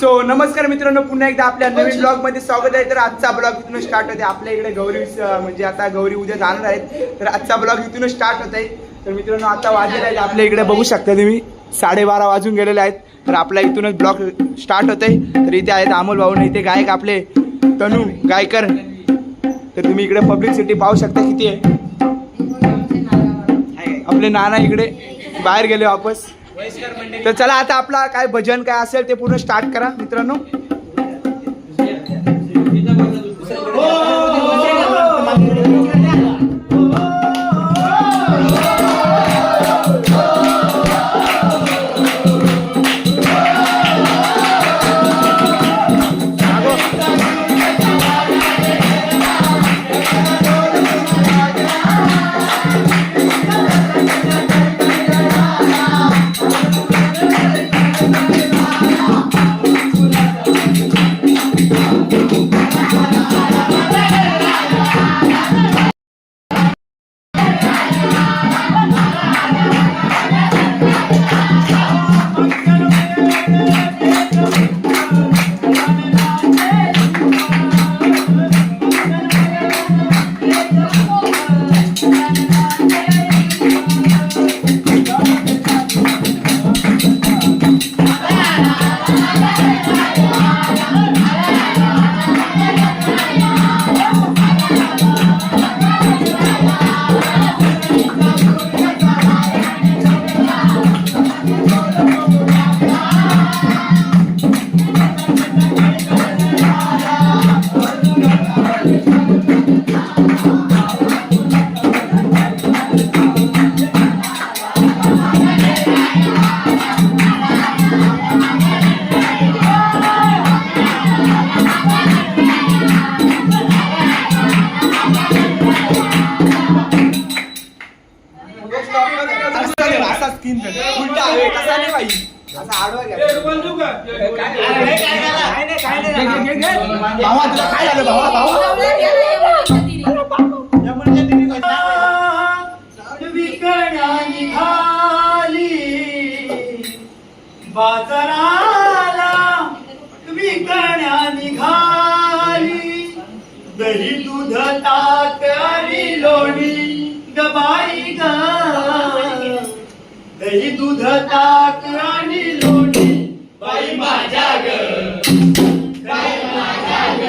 So नमस्कार मित्रांनो, पुन्हा एकदा आपल्या नवीन ब्लॉग मध्ये स्वागत आहे. तर आजचा ब्लॉग इथून स्टार्ट होते. आपल्या इकडे गौरी म्हणजे आता गौरी उद्या जाणार आहेत, तर आजचा ब्लॉग इथून स्टार्ट होत आहे. तर मित्रांनो आता वाजले आहेत आपल्या इकडे बघू शकता तुम्ही 12:30 वाजून गेलेले आहेत. तर आपल्या इथूनच ब्लॉग स्टार्ट होत आहे. तर इथे आहेत अमोल भाऊ, इथे गायक आपले तनू गायकर. तर तुम्ही इकडे पब्लिसिटी पाहू शकता किती आहे. आपले नाना इकडे बाहेर गेले वापस. तर चला आता आपला काय भजन काय असेल ते पूर्ण स्टार्ट करा मित्रांनो. बाजाराला विकण्या निघाली, दही दूध ताक आणि लोणी गबाई ग, दही दूध ताक आणि लोणी बाई माझ्या ग, बाई माझ्या ग.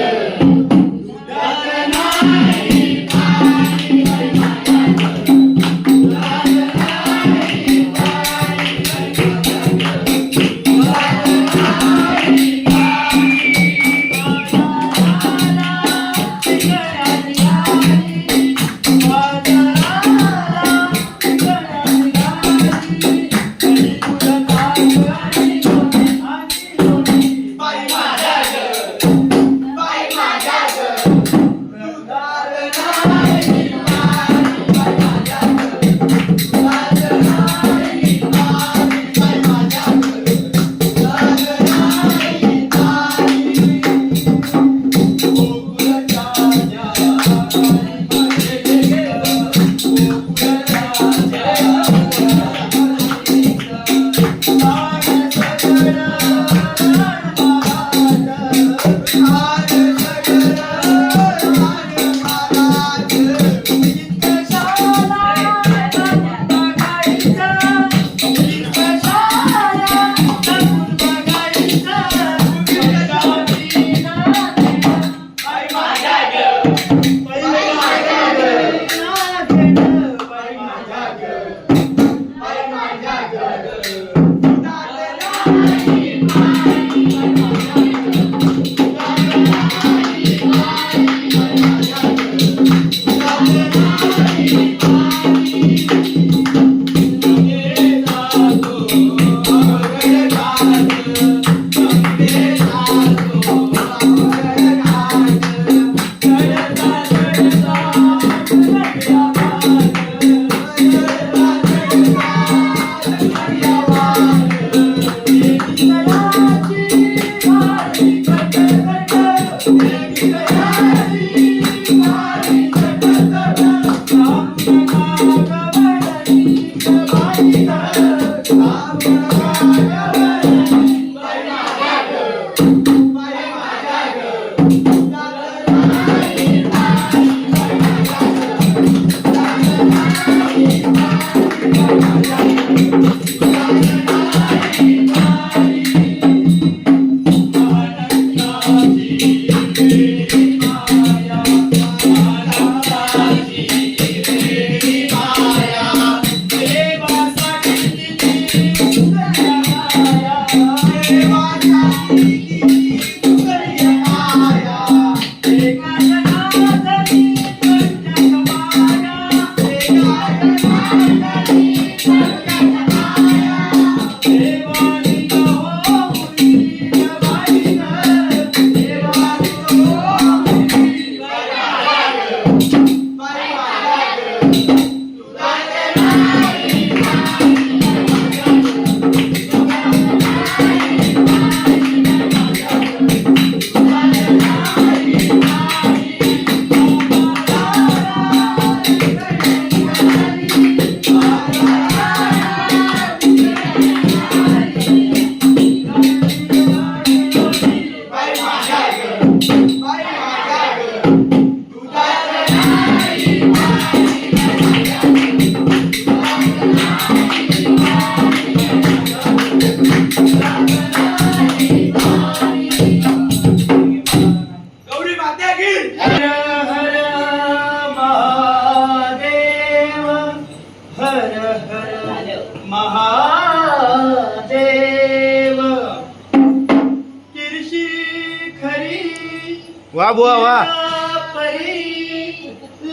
वा बुवा वा. परी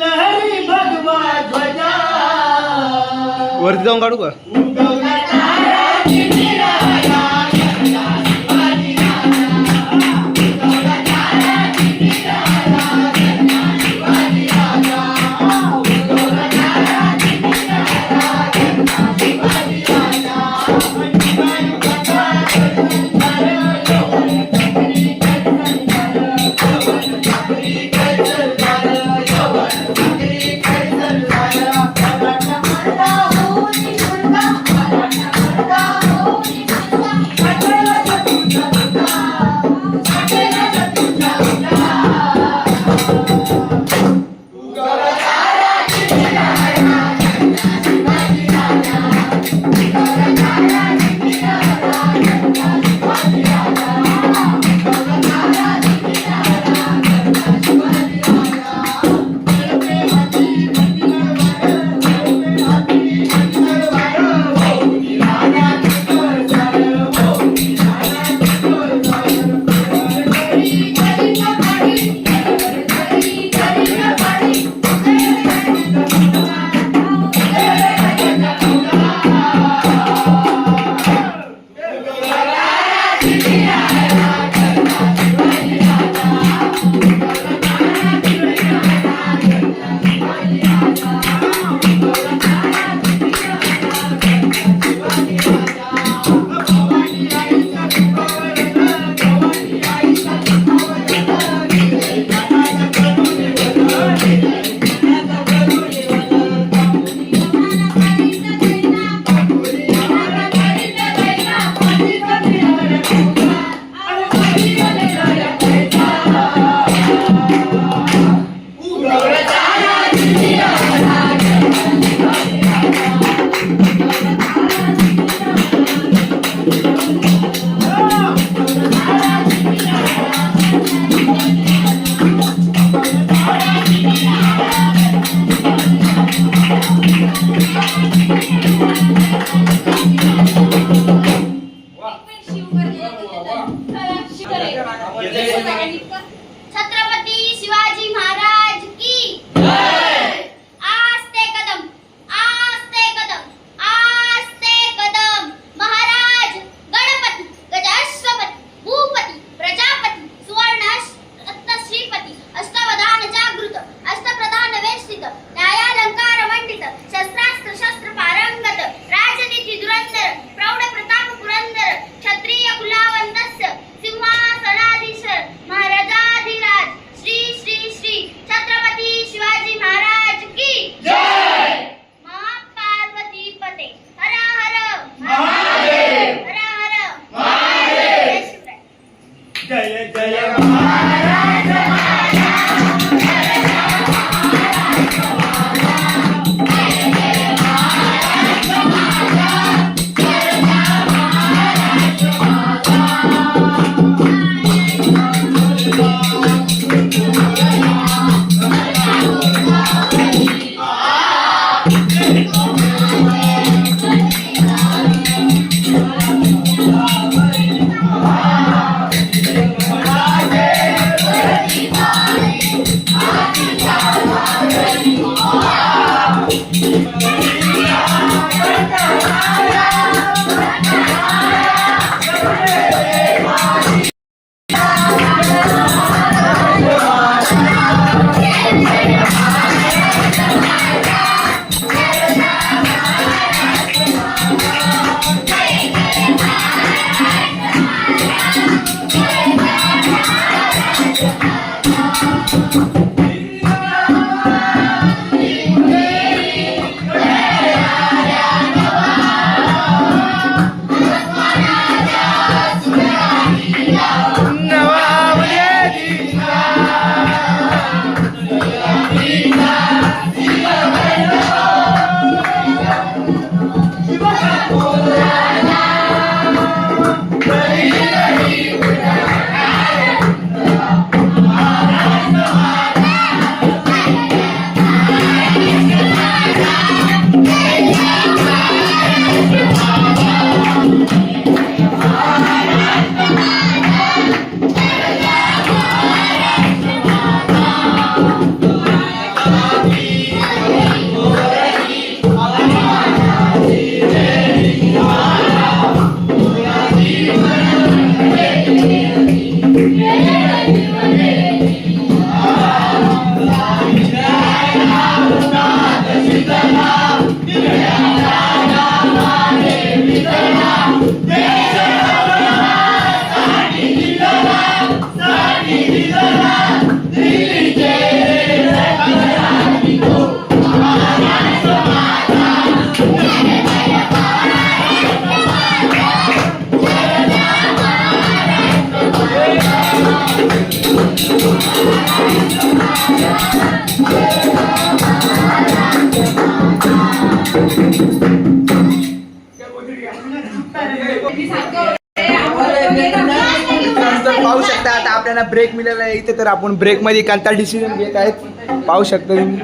लहरी भगवा ध्वजा वरती जाऊन काढू का? उगवला तारा निराळा. छत्रपती शिवाजी महाराज की आस्ते कदम आस्ते कदम आस्ते कदम. महाराज गणपती गजाश्वपती भूपती प्रजापती सुवर्ण रत्न श्रीपती अष्टवधान जागृत अष्टप्रधान वेष्टित न्यायालंकार मंडित शस्त्रास्त्र शस्त्र पारंगत राजनीती दुरंदर प्रौढ प्रताप पुरंदर क्षत्रिय कुलावंतस्य सिंहासनाधीश्वर महाराजाधिराज श्री श्री श्री छत्रपती शिवाजी महाराज की जय. महापार्वती पते हर हर महादेव. हर हर महादेव. जय शिवराय. जय जय महाराज नवा तर पाहू शकता आता आपल्याला ब्रेक मिळाला आहे इथे, तर आपण ब्रेक मध्ये कोणता डिसिजन घेत आहेत पाहू शकता तुम्ही.